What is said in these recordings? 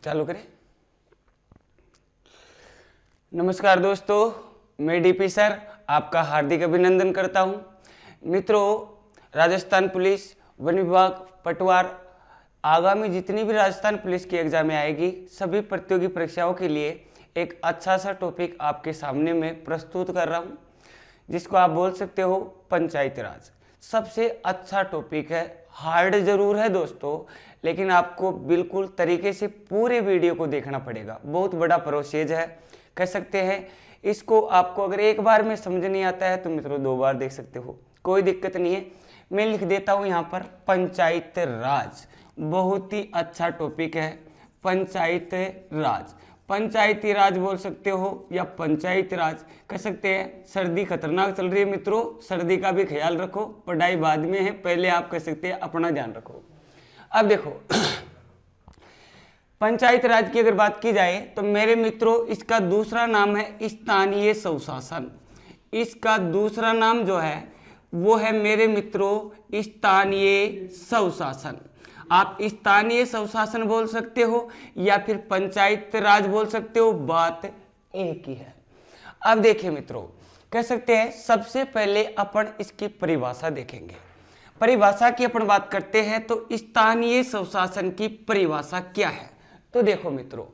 चालू करें। नमस्कार दोस्तों, मैं डीपी सर आपका हार्दिक अभिनंदन करता हूं। मित्रों, राजस्थान पुलिस, वन विभाग, पटवार, आगामी जितनी भी राजस्थान पुलिस की एग्जामें आएगी, सभी प्रतियोगी परीक्षाओं के लिए एक अच्छा सा टॉपिक आपके सामने में प्रस्तुत कर रहा हूं, जिसको आप बोल सकते हो पंचायती राज। सबसे अच्छा टॉपिक है, हार्ड जरूर है दोस्तों, लेकिन आपको बिल्कुल तरीके से पूरे वीडियो को देखना पड़ेगा। बहुत बड़ा प्रोसेस है, कह सकते हैं। इसको आपको अगर एक बार में समझ नहीं आता है तो मित्रों 2 बार देख सकते हो, कोई दिक्कत नहीं है। मैं लिख देता हूं यहाँ पर पंचायत राज। बहुत ही अच्छा टॉपिक है पंचायत राज। पंचायती राज बोल सकते हो या पंचायती राज कह सकते हैं। सर्दी खतरनाक चल रही है मित्रों, सर्दी का भी ख्याल रखो। पढ़ाई बाद में है, पहले आप कह सकते हैं अपना ध्यान रखो। अब देखो पंचायत राज की अगर बात की जाए तो मेरे मित्रों इसका दूसरा नाम है स्थानीय स्वशासन। इसका दूसरा नाम जो है वो है मेरे मित्रों स्थानीय स्वशासन। आप स्थानीय स्वशासन बोल सकते हो या फिर पंचायत राज बोल सकते हो, बात एक ही है। अब देखिए मित्रों, कह सकते हैं सबसे पहले अपन इसकी परिभाषा देखेंगे। परिभाषा की अपन बात करते हैं तो स्थानीय स्वशासन की परिभाषा क्या है। तो देखो मित्रों,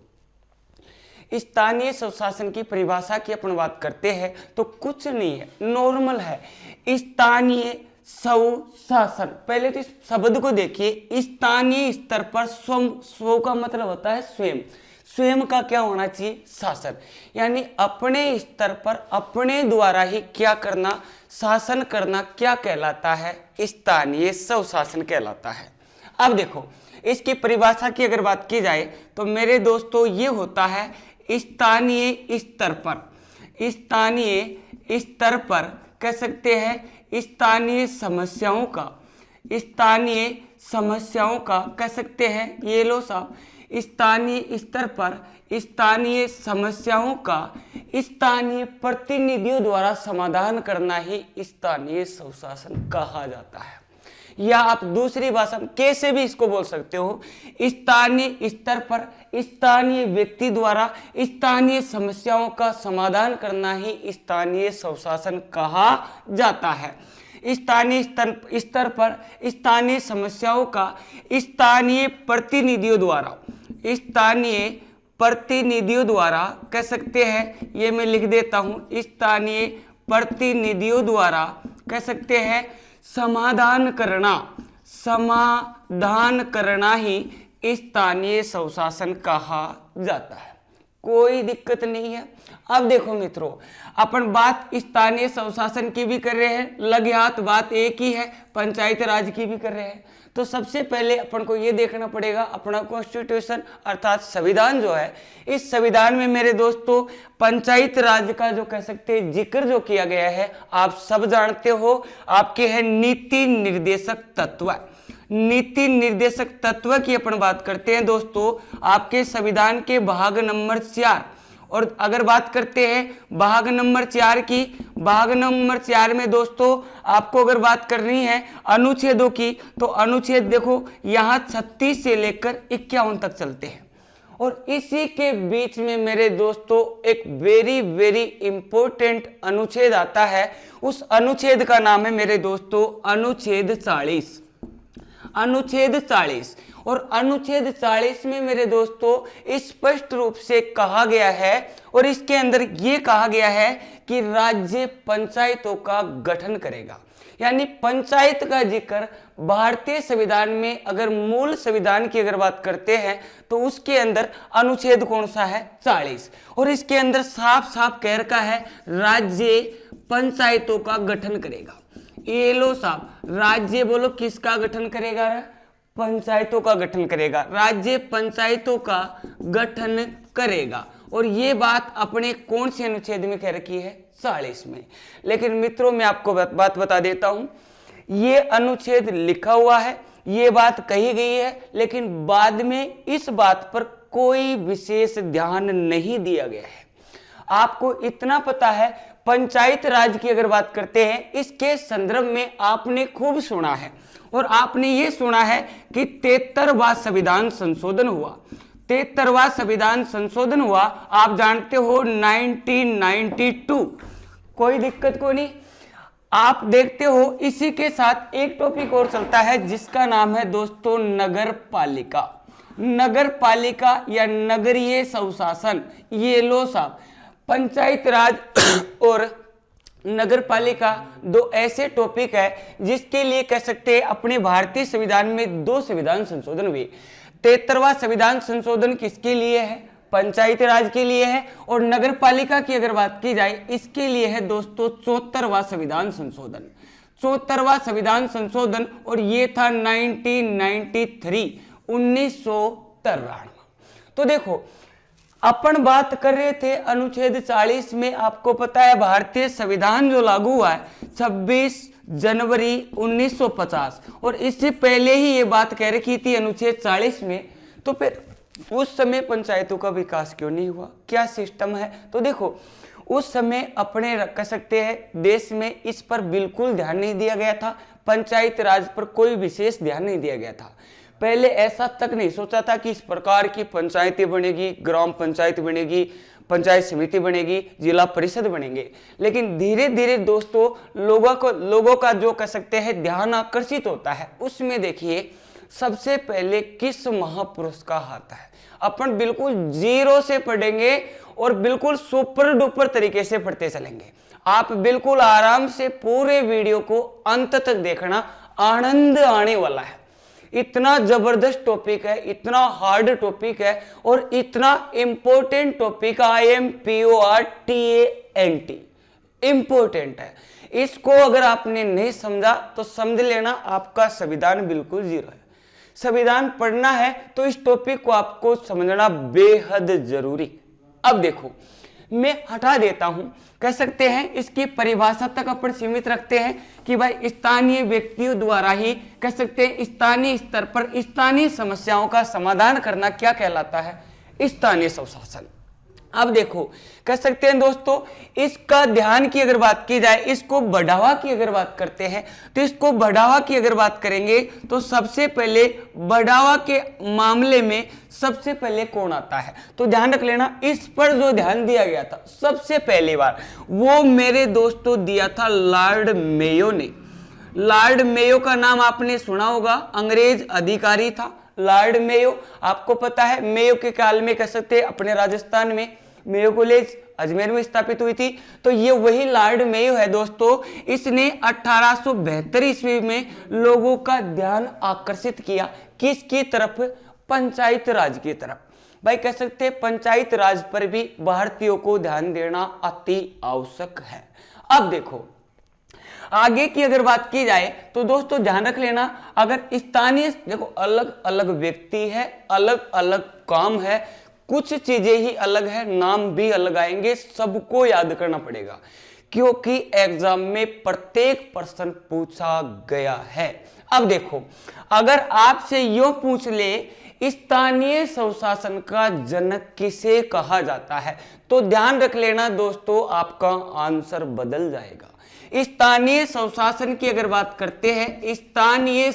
स्थानीय स्वशासन की परिभाषा की अपन बात करते हैं तो कुछ नहीं है, नॉर्मल है। स्थानीय स्वशासन, पहले तो इस शब्द को देखिए। स्थानीय स्तर पर स्व का मतलब होता है स्वयं। स्वयं का क्या होना चाहिए? शासन। यानी अपने स्तर पर अपने द्वारा ही क्या करना, शासन करना, क्या कहलाता है? स्थानीय स्वशासन कहलाता है। अब देखो इसकी परिभाषा की अगर बात की जाए तो मेरे दोस्तों ये होता है स्थानीय स्तर पर। स्थानीय स्तर पर कह सकते हैं स्थानीय समस्याओं का कह सकते हैं, ये लो साहब, स्थानीय स्तर पर स्थानीय समस्याओं का स्थानीय प्रतिनिधियों द्वारा समाधान करना ही स्थानीय स्वशासन कहा जाता है। या आप दूसरी भाषा में कैसे भी इसको बोल सकते हो, स्थानीय स्तर पर स्थानीय व्यक्ति द्वारा स्थानीय समस्याओं का समाधान करना ही स्थानीय स्वशासन कहा जाता है। स्थानीय स्तर पर स्थानीय समस्याओं का स्थानीय प्रतिनिधियों द्वारा कह सकते हैं, ये मैं लिख देता हूं, स्थानीय प्रतिनिधियों द्वारा कह सकते हैं समाधान करना ही स्थानीय स्वशासन कहा जाता है। कोई दिक्कत नहीं है। अब देखो मित्रों, अपन बात स्थानीय स्वशासन की भी कर रहे हैं, लगे हाथ बात एक ही है, पंचायत राज की भी कर रहे हैं। तो सबसे पहले अपन को ये देखना पड़ेगा अपना कॉन्स्टिट्यूशन अर्थात संविधान जो है, इस संविधान में मेरे दोस्तों पंचायत राज का जो कह सकते हैं जिक्र जो किया गया है, आप सब जानते हो, आपके है नीति निर्देशक तत्व। नीति निर्देशक तत्व की अपन बात करते हैं दोस्तों, आपके संविधान के भाग नंबर 4। और अगर बात करते हैं भाग नंबर 4 की, भाग नंबर 4 में दोस्तों आपको अगर बात करनी है अनुच्छेदों की, तो अनुच्छेद देखो यहाँ 36 से लेकर 51 तक चलते हैं। और इसी के बीच में मेरे दोस्तों एक वेरी वेरी इंपॉर्टेंट अनुच्छेद आता है। उस अनुच्छेद का नाम है मेरे दोस्तों अनुच्छेद 40। अनुच्छेद 40। और अनुच्छेद 40 में मेरे दोस्तों स्पष्ट रूप से कहा गया है, और इसके अंदर यह कहा गया है कि राज्य पंचायतों का गठन करेगा। यानी पंचायत का जिक्र भारतीय संविधान में, अगर मूल संविधान की अगर बात करते हैं तो उसके अंदर अनुच्छेद कौन सा है? 40। और इसके अंदर साफ साफ कह रखा है राज्य पंचायतों का गठन करेगा। ये लो साहब, राज्य बोलो किसका गठन करेगा? पंचायतों का गठन करेगा। राज्य पंचायतों का गठन करेगा। और ये बात अपने कौन से अनुच्छेद में कह रखी है? 40 में। लेकिन मित्रों मैं आपको बात बता देता हूं, ये अनुच्छेद लिखा हुआ है, ये बात कही गई है, लेकिन बाद में इस बात पर कोई विशेष ध्यान नहीं दिया गया है। आपको इतना पता है, पंचायत राज की अगर बात करते हैं, इसके संदर्भ में आपने खूब सुना है, और आपने ये सुना है कि 73वां संविधान संशोधन हुआ। 73वां संविधान संशोधन हुआ, आप जानते हो 1992। कोई दिक्कत को नहीं, आप देखते हो। इसी के साथ एक टॉपिक और चलता है जिसका नाम है दोस्तों नगर पालिका। नगर पालिका या नगरीय स्वशासन, ये लो साहब, पंचायत राज और नगर पालिका दो ऐसे टॉपिक है जिसके लिए कह सकते हैं अपने भारतीय संविधान में दो संविधान संशोधन हुए। 73वां संविधान संशोधन किसके लिए है? पंचायती राज के लिए है। और नगर पालिका की अगर बात की जाए इसके लिए है दोस्तों 74वां संविधान संशोधन। 74वां संविधान संशोधन, और ये था 1993, 1993। तो देखो अपन बात कर रहे थे अनुच्छेद 40 में, आपको पता है भारतीय संविधान जो लागू हुआ है 26 जनवरी 1950, और इससे पहले ही ये बात कह रखी थी अनुच्छेद 40 में। तो फिर उस समय पंचायतों का विकास क्यों नहीं हुआ? क्या सिस्टम है? तो देखो उस समय अपने कह सकते हैं देश में इस पर बिल्कुल ध्यान नहीं दिया गया था, पंचायत राज पर कोई विशेष ध्यान नहीं दिया गया था। पहले ऐसा तक नहीं सोचा था कि इस प्रकार की पंचायतें बनेगी, ग्राम पंचायत बनेगी, पंचायत समिति बनेगी, जिला परिषद बनेंगे। लेकिन धीरे धीरे दोस्तों लोगों का जो कह सकते हैं ध्यान आकर्षित होता है, उसमें देखिए सबसे पहले किस महापुरुष का हाथ है। अपन बिल्कुल जीरो से पढ़ेंगे और बिल्कुल सुपर डुपर तरीके से पढ़ते चलेंगे। आप बिल्कुल आराम से पूरे वीडियो को अंत तक देखना, आनंद आने वाला है। इतना जबरदस्त टॉपिक है, इतना हार्ड टॉपिक है और इतना इंपॉर्टेंट टॉपिक, IMPORTANT, इंपॉर्टेंट है। इसको अगर आपने नहीं समझा तो समझ लेना आपका संविधान बिल्कुल जीरो है। संविधान पढ़ना है तो इस टॉपिक को आपको समझना बेहद जरूरी। अब देखो मैं हटा देता हूं, कह सकते हैं इसकी परिभाषा तक अपन सीमित रखते हैं कि भाई स्थानीय व्यक्तियों द्वारा ही कह सकते हैं स्थानीय स्तर पर स्थानीय समस्याओं का समाधान करना क्या कहलाता है? स्थानीय स्वशासन। अब देखो कह सकते हैं दोस्तों इसका ध्यान की अगर बात की जाए, इसको बढ़ावा की अगर बात करते हैं तो इसको बढ़ावा की अगर बात करेंगे तो सबसे पहले बढ़ावा के मामले में सबसे पहले कौन आता है? तो ध्यान रख लेना, इस पर जो ध्यान दिया गया था सबसे पहली बार वो मेरे दोस्तों दिया था लॉर्ड मेयो ने। लॉर्ड मेयो का नाम आपने सुना होगा, अंग्रेज अधिकारी था लॉर्ड मेयो। आपको पता है मेयो के काल में कह सकते हैं अपने राजस्थान में मेयो कॉलेज अजमेर में स्थापित हुई थी। तो ये वही लॉर्ड मेयो है दोस्तों। इसने 1872 ईस्वी में लोगों का ध्यान आकर्षित किया किसकी तरफ? पंचायत राज की तरफ। भाई कह सकते हैं पंचायत राज पर भी भारतीयों को ध्यान देना अति आवश्यक है। अब देखो आगे की अगर बात की जाए तो दोस्तों ध्यान रख लेना, अगर स्थानीय देखो अलग अलग व्यक्ति है, अलग अलग काम है, कुछ चीजें ही अलग है, नाम भी अलग आएंगे, सबको याद करना पड़ेगा क्योंकि एग्जाम में प्रत्येक प्रश्न पूछा गया है। अब देखो अगर आपसे यूं पूछ ले स्थानीय स्वशासन का जनक किसे कहा जाता है, तो ध्यान रख लेना दोस्तों आपका आंसर बदल जाएगा। स्थानीय स्वशासन की अगर बात करते हैं, स्थानीय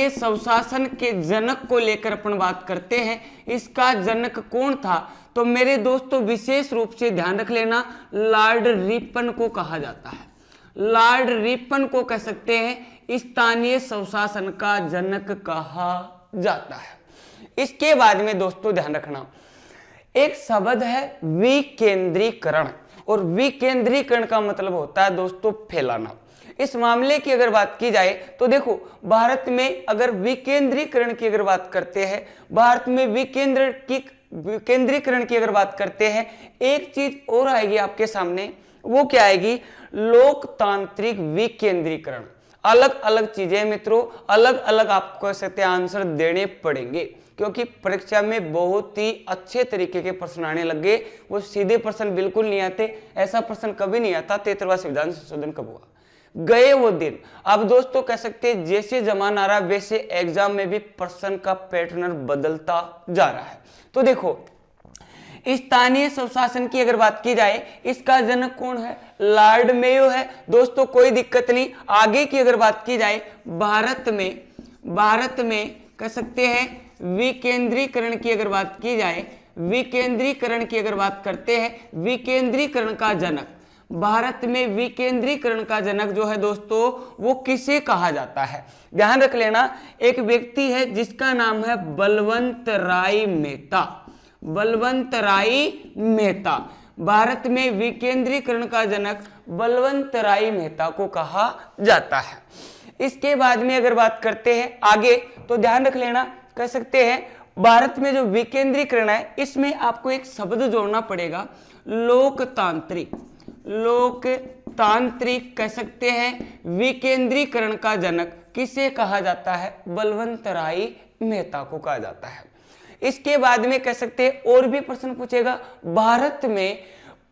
स्वशासन के जनक को लेकर अपन बात करते हैं, इसका जनक कौन था? तो मेरे दोस्तों विशेष रूप से ध्यान रख लेना लॉर्ड रिपन को कहा जाता है। लॉर्ड रिपन को कह सकते हैं स्थानीय स्वशासन का जनक कहा जाता है। इसके बाद में दोस्तों ध्यान रखना एक शब्द है विकेंद्रीकरण, और विकेंद्रीकरण का मतलब होता है दोस्तों फैलाना। इस मामले की अगर बात की जाए तो देखो भारत में अगर विकेंद्रीकरण की अगर बात करते हैं, भारत में विकेंद्रीकरण की अगर बात करते हैं, एक चीज और आएगी आपके सामने, वो क्या आएगी? लोकतांत्रिक विकेंद्रीकरण। अलग अलग चीजें मित्रों, अलग अलग आपको कह सकते हैं आंसर देने पड़ेंगे क्योंकि परीक्षा में बहुत ही अच्छे तरीके के प्रश्न आने लग गए। वो सीधे प्रश्न बिल्कुल नहीं आते, ऐसा प्रश्न कभी नहीं आता 73वां संविधान संशोधन कब हुआ, गए वो दिन। अब दोस्तों कह सकते हैं जैसे जमाना आ रहा वैसे एग्जाम में भी प्रश्न का पैटर्न बदलता जा रहा है। तो देखो स्थानीय स्वशासन की अगर बात की जाए, इसका जनक कौन है? लॉर्ड मेयो है दोस्तों, कोई दिक्कत नहीं। आगे की अगर बात की जाए, भारत में कह सकते हैं विकेंद्रीकरण की अगर बात की जाए, विकेंद्रीकरण की अगर बात करते हैं, विकेंद्रीकरण का जनक, भारत में विकेंद्रीकरण का जनक जो है दोस्तों वो किसे कहा जाता है? ध्यान रख लेना, एक व्यक्ति है जिसका नाम है बलवंत राय मेहता। बलवंत राय मेहता, भारत में विकेंद्रीकरण का जनक बलवंत राय मेहता को कहा जाता है। इसके बाद में अगर बात करते हैं आगे, तो ध्यान रख लेना, कह सकते हैं भारत में जो विकेंद्रीकरण है इसमें आपको एक शब्द जोड़ना पड़ेगा, लोकतांत्रिक। लोकतांत्रिक कह सकते हैं विकेंद्रीकरण का जनक किसे कहा जाता है? बलवंत राय मेहता को कहा जाता है। इसके बाद में कह सकते हैं और भी प्रश्न पूछेगा, भारत में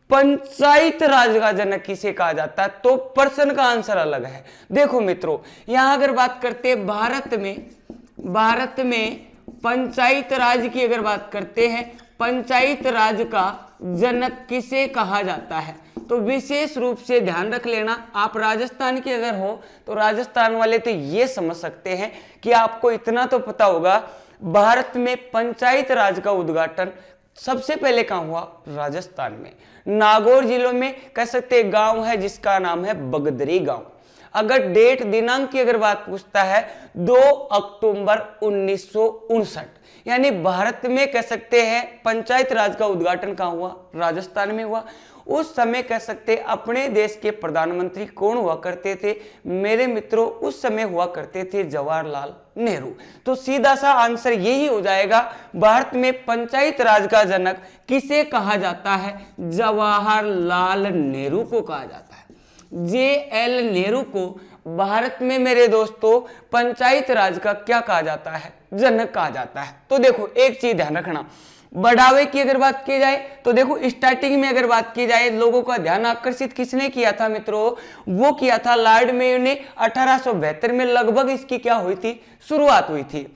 पंचायत राज का जनक किसे कहा जाता है? तो प्रश्न का आंसर अलग है। देखो मित्रों, यहां अगर बात करते हैं भारत में पंचायत राज की अगर बात करते हैं, पंचायत राज का जनक किसे कहा जाता है? तो विशेष रूप से ध्यान रख लेना, आप राजस्थान के अगर हो तो राजस्थान वाले तो ये समझ सकते हैं कि आपको इतना तो पता होगा, भारत में पंचायत राज का उद्घाटन सबसे पहले कहां हुआ? राजस्थान में, नागौर जिलों में कह सकते हैं गांव है जिसका नाम है बगदरी गांव। अगर डेट दिनांक की अगर बात पूछता है 2 अक्टूबर 1959, यानी भारत में कह सकते हैं पंचायत राज का उद्घाटन कहां हुआ? राजस्थान में हुआ। उस समय कह सकते अपने देश के प्रधानमंत्री कौन हुआ करते थे? मेरे मित्रों, उस समय हुआ करते थे जवाहरलाल नेहरू। तो सीधा सा आंसर यही हो जाएगा, भारत में पंचायत राज का जनक किसे कहा जाता है? जवाहरलाल नेहरू को कहा जाता है। JL नेहरू को भारत में मेरे दोस्तों पंचायत राज का क्या कहा जाता है? जनक कहा जाता है। तो देखो एक चीज ध्यान रखना, बढ़ावे की अगर बात की जाए तो देखो स्टार्टिंग में अगर बात की जाए लोगों का ध्यान आकर्षित किसने किया था मित्रों? वो किया था लॉर्ड मेयो ने। 1872 में लगभग इसकी क्या हुई थी? शुरुआत हुई थी।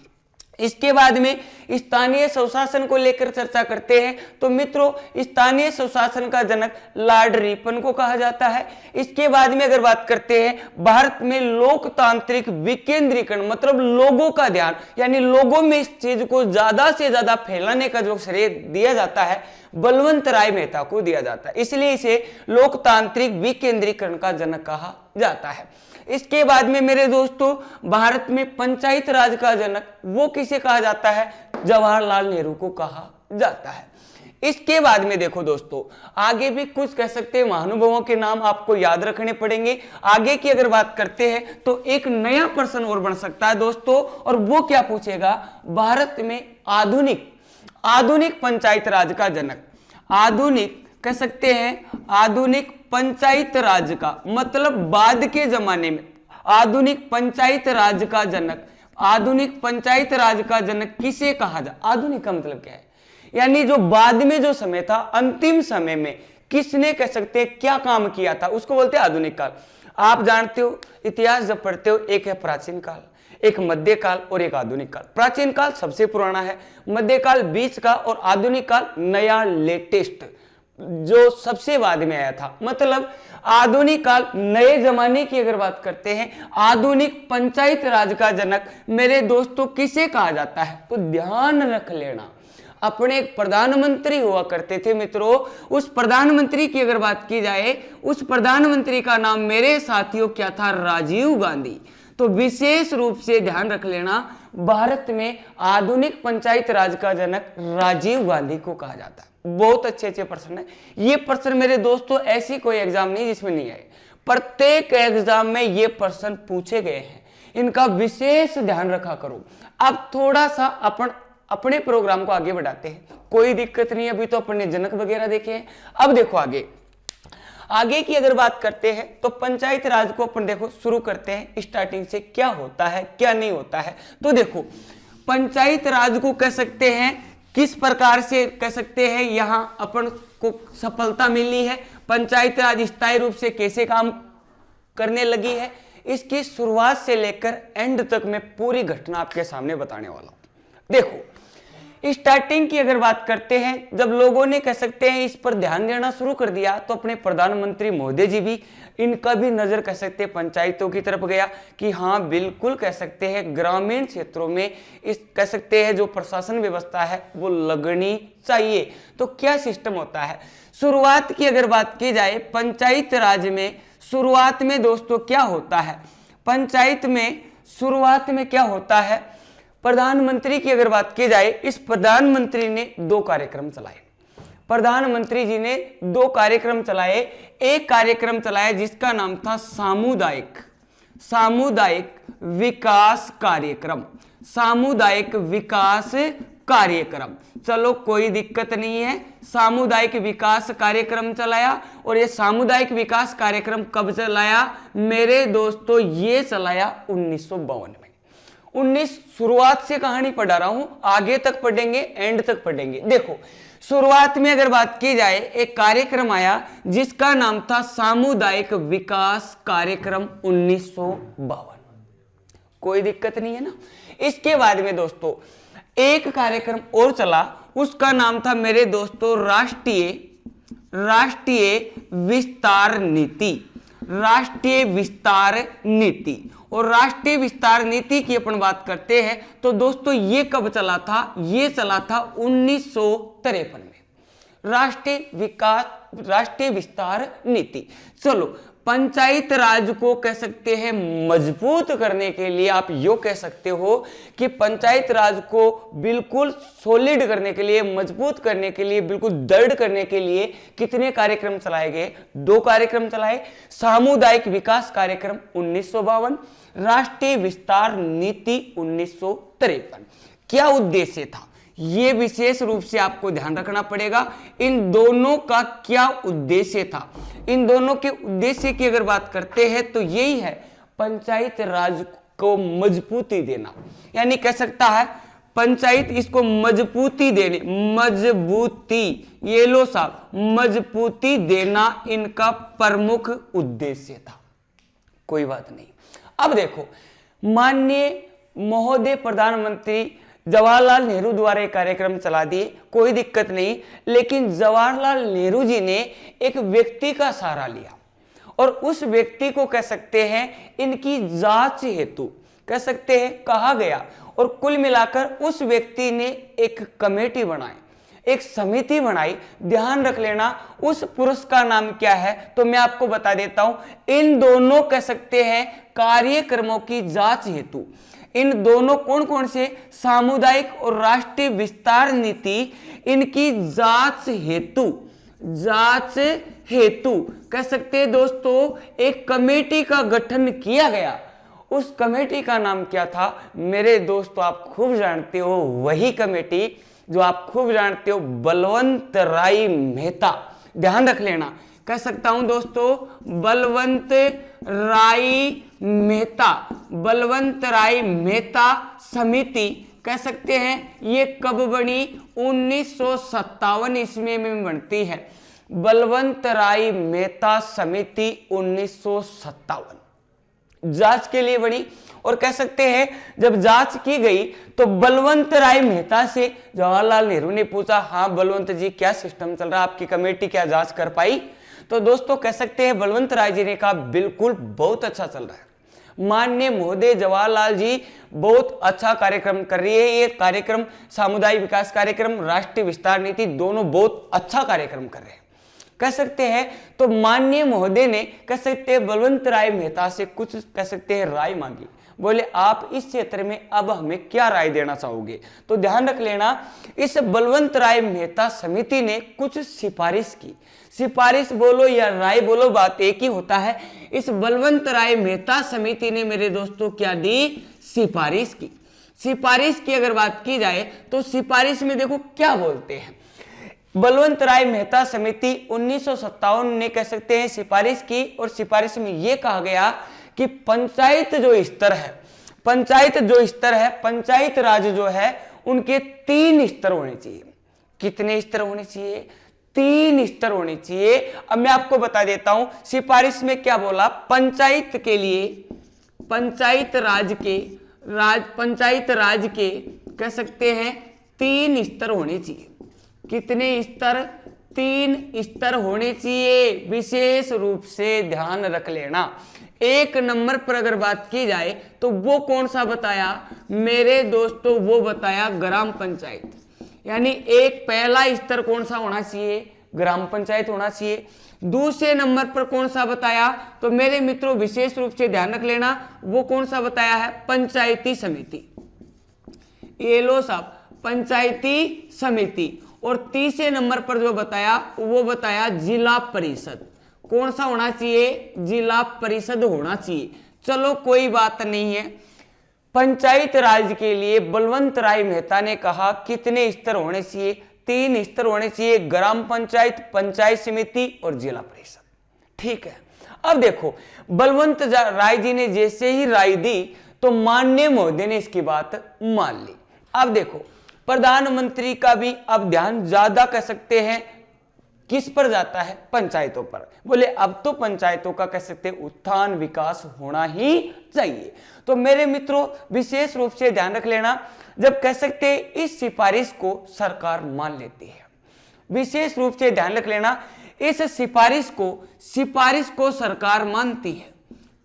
इसके बाद में स्थानीय स्वशासन को लेकर चर्चा करते हैं तो मित्रों स्थानीय स्वशासन का जनक लॉर्ड रिपन को कहा जाता है। इसके बाद में अगर बात करते हैं भारत में लोकतांत्रिक विकेंद्रीकरण, मतलब लोगों का ध्यान, यानी लोगों में इस चीज को ज्यादा से ज्यादा फैलाने का जो श्रेय दिया जाता है बलवंत राय मेहता को दिया जाता है, इसलिए इसे लोकतांत्रिक विकेंद्रीकरण का जनक कहा जाता है। इसके बाद में मेरे दोस्तों भारत में पंचायत राज का जनक वो किसे कहा जाता है? जवाहरलाल नेहरू को कहा जाता है। इसके बाद में देखो दोस्तों आगे भी कुछ कह सकते हैं महानुभावों के नाम आपको याद रखने पड़ेंगे। आगे की अगर बात करते हैं तो एक नया प्रश्न और बन सकता है दोस्तों, और वो क्या पूछेगा? भारत में आधुनिक पंचायत राज का जनक, आधुनिक कह सकते हैं आधुनिक पंचायत राज का, मतलब बाद के जमाने में आधुनिक पंचायत राज का जनक, आधुनिक पंचायत राज का जनक किसे कहा जा? आधुनिक का मतलब क्या है? यानी जो बाद में जो समय था, अंतिम समय में किसने कह सकते हैं क्या काम किया था, उसको बोलते हैं आधुनिक काल। आप जानते हो इतिहास जब पढ़ते हो, एक है प्राचीन काल, एक मध्यकाल और एक आधुनिक काल। प्राचीन काल सबसे पुराना है, मध्यकाल बीच का और आधुनिक काल नया लेटेस्ट जो सबसे बाद में आया था। मतलब आधुनिक काल नए जमाने की अगर बात करते हैं, आधुनिक पंचायत राज का जनक मेरे दोस्तों किसे कहा जाता है? तो ध्यान रख लेना, अपने एक प्रधानमंत्री हुआ करते थे मित्रों, उस प्रधानमंत्री की अगर बात की जाए, उस प्रधानमंत्री का नाम मेरे साथियों क्या था? राजीव गांधी। तो विशेष रूप से ध्यान रख लेना, भारत में आधुनिक पंचायत राज का जनक राजीव गांधी को कहा जाता है। बहुत अच्छे प्रश्न है ये प्रश्न मेरे दोस्तों, ऐसी कोई एग्जाम नहीं जिसमें नहीं आए, प्रत्येक एग्जाम में ये प्रश्न पूछे गए हैं, इनका विशेष ध्यान रखा करो। अब थोड़ा सा अपने प्रोग्राम को आगे बढ़ाते हैं, कोई दिक्कत नहीं, अभी तो अपने जनक वगैरह देखे हैं। अब देखो आगे की अगर बात करते हैं तो पंचायत राज को अपन देखो शुरू करते हैं स्टार्टिंग से, क्या होता है क्या नहीं होता है। तो देखो पंचायत राज को कह सकते हैं किस प्रकार से कह सकते हैं यहां अपन को सफलता मिली है, पंचायत राज स्थायी रूप से कैसे काम करने लगी है, इसकी शुरुआत से लेकर एंड तक मैं पूरी घटना आपके सामने बताने वाला हूं। देखो स्टार्टिंग की अगर बात करते हैं, जब लोगों ने कह सकते हैं इस पर ध्यान देना शुरू कर दिया तो अपने प्रधानमंत्री महोदय जी भी, इनका भी नजर कह सकते हैं पंचायतों की तरफ गया कि हाँ बिल्कुल कह सकते हैं ग्रामीण क्षेत्रों में इस कह सकते हैं जो प्रशासन व्यवस्था है वो लगनी चाहिए। तो क्या सिस्टम होता है, शुरुआत की अगर बात की जाए पंचायत राज में, शुरुआत में दोस्तों क्या होता है, पंचायत में शुरुआत में क्या होता है, प्रधानमंत्री की अगर बात की जाए, इस प्रधानमंत्री ने 2 कार्यक्रम चलाए, प्रधानमंत्री जी ने 2 कार्यक्रम चलाए। एक कार्यक्रम चलाया जिसका नाम था सामुदायिक विकास कार्यक्रम, सामुदायिक विकास कार्यक्रम। चलो कोई दिक्कत नहीं है, सामुदायिक विकास कार्यक्रम चलाया। और ये सामुदायिक विकास कार्यक्रम कब चलाया मेरे दोस्तों, ये चलाया 1952 में। 19 शुरुआत से कहानी पढ़ा रहा हूं, आगे तक पढ़ेंगे, एंड तक पढ़ेंगे। देखो शुरुआत में अगर बात की जाए, एक कार्यक्रम आया जिसका नाम था सामुदायिक विकास कार्यक्रम 1952। कोई दिक्कत नहीं है ना। इसके बाद में दोस्तों एक कार्यक्रम और चला, उसका नाम था मेरे दोस्तों राष्ट्रीय विस्तार नीति, राष्ट्रीय विस्तार नीति। और राष्ट्रीय विस्तार नीति की अपन बात करते हैं तो दोस्तों ये कब चला था, ये चला था 1953 में, राष्ट्रीय विस्तार नीति। चलो पंचायत राज को कह सकते हैं मजबूत करने के लिए, आप यो कह सकते हो कि पंचायत राज को बिल्कुल सॉलिड करने के लिए, मजबूत करने के लिए, बिल्कुल दृढ़ करने के लिए कितने कार्यक्रम चलाए गए, 2 कार्यक्रम चलाए। सामुदायिक विकास कार्यक्रम 1952, राष्ट्रीय विस्तार नीति 1953। क्या उद्देश्य था, ये विशेष रूप से आपको ध्यान रखना पड़ेगा। इन दोनों का क्या उद्देश्य था, इन दोनों के उद्देश्य की अगर बात करते हैं तो यही है पंचायत राज को मजबूती देना, यानी कह सकता है पंचायत इसको मजबूती देने, मजबूती, ये लो साहब, मजबूती देना इनका प्रमुख उद्देश्य था। कोई बात नहीं। अब देखो माननीय महोदय प्रधानमंत्री जवाहरलाल नेहरू द्वारा एक कार्यक्रम चला दिए, कोई दिक्कत नहीं, लेकिन जवाहरलाल नेहरू जी ने एक व्यक्ति का सहारा लिया और उस व्यक्ति को कह सकते हैं इनकी जांच हेतु कह सकते हैं कहा गया। और कुल मिलाकर उस व्यक्ति ने एक कमेटी बनाई, एक समिति बनाई। ध्यान रख लेना उस पुरुष का नाम क्या है, तो मैं आपको बता देता हूं। इन दोनों कह सकते हैं कार्यक्रमों की जांच हेतु, इन दोनों कौन कौन से, सामुदायिक और राष्ट्रीय विस्तार नीति, इनकी जांच हेतु कह सकते हैं दोस्तों एक कमेटी का गठन किया गया। उस कमेटी का नाम क्या था मेरे दोस्तों, आप खूब जानते हो, वही कमेटी जो आप खूब जानते हो, बलवंत राय मेहता। ध्यान रख लेना, कह सकता हूं दोस्तों बलवंत राय मेहता समिति कह सकते हैं। ये कब बनी, 1957 ईस्वी में बनती है, बलवंत राय मेहता समिति 1957 जांच के लिए बनी। और कह सकते हैं जब जांच की गई तो बलवंत राय मेहता से जवाहरलाल नेहरू ने पूछा, हाँ बलवंत जी क्या सिस्टम चल रहा है, आपकी कमेटी क्या जांच कर पाई? तो दोस्तों कह सकते हैं बलवंत राय जी ने कहा बिल्कुल बहुत अच्छा चल रहा है, माननीय महोदय जवाहरलाल जी बहुत अच्छा कार्यक्रम कर रही है, ये कार्यक्रम सामुदायिक विकास कार्यक्रम, राष्ट्रीय विस्तार नीति, दोनों बहुत अच्छा कार्यक्रम कर रहे हैं कह सकते हैं। तो माननीय महोदय ने कह सकते हैं बलवंत राय मेहता से कुछ कह सकते हैं राय मांगी, बोले आप इस क्षेत्र में अब हमें क्या राय देना चाहोगे? तो ध्यान रख लेना, इस बलवंत राय मेहता समिति ने कुछ सिफारिश की, सिफारिश बोलो या राय बोलो बात एक ही होता है। इस बलवंत राय मेहता समिति ने मेरे दोस्तों क्या दी, सिफारिश की। सिफारिश की अगर बात की जाए तो सिफारिश में देखो क्या बोलते हैं, बलवंत राय मेहता समिति 1957 ने कह सकते हैं सिफारिश की, और सिफारिश में यह कहा गया कि पंचायत जो स्तर है, पंचायत राज जो है उनके 3 स्तर होने चाहिए। कितने स्तर होने चाहिए? 3 स्तर होने चाहिए। अब मैं आपको बता देता हूं सिफारिश में क्या बोला, पंचायत के लिए, पंचायत राज के कह सकते हैं 3 स्तर होने चाहिए। कितने स्तर? 3 स्तर होने चाहिए। विशेष रूप से ध्यान रख लेना। 1 नंबर पर अगर बात की जाए तो वो कौन सा बताया मेरे दोस्तों? वो बताया ग्राम पंचायत। यानी एक पहला स्तर कौन सा होना चाहिए? ग्राम पंचायत होना चाहिए। दूसरे नंबर पर कौन सा बताया? तो मेरे मित्रों विशेष रूप से ध्यान रख लेना, वो कौन सा बताया है? पंचायती समिति। ये लो साहब, पंचायती समिति। और तीसरे नंबर पर जो बताया वो बताया जिला परिषद। कौन सा होना चाहिए? जिला परिषद होना चाहिए। चलो कोई बात नहीं है। पंचायत राज के लिए बलवंत राय मेहता ने कहा कितने स्तर होने चाहिए? 3 स्तर होने चाहिए, ग्राम पंचायत, पंचायत समिति और जिला परिषद। ठीक है। अब देखो बलवंत राय जी ने जैसे ही राय दी तो माननीय महोदय ने इसकी बात मान ली। अब देखो प्रधानमंत्री का भी अब ध्यान ज्यादा कह सकते हैं किस पर जाता है? पंचायतों पर। बोले अब तो पंचायतों का कह सकते हैं उत्थान विकास होना ही चाहिए। तो मेरे मित्रों विशेष रूप से ध्यान रख लेना, जब कह सकते हैं इस सिफारिश को सरकार मान लेती है। विशेष रूप से ध्यान रख लेना, इस सिफारिश को सरकार मानती है।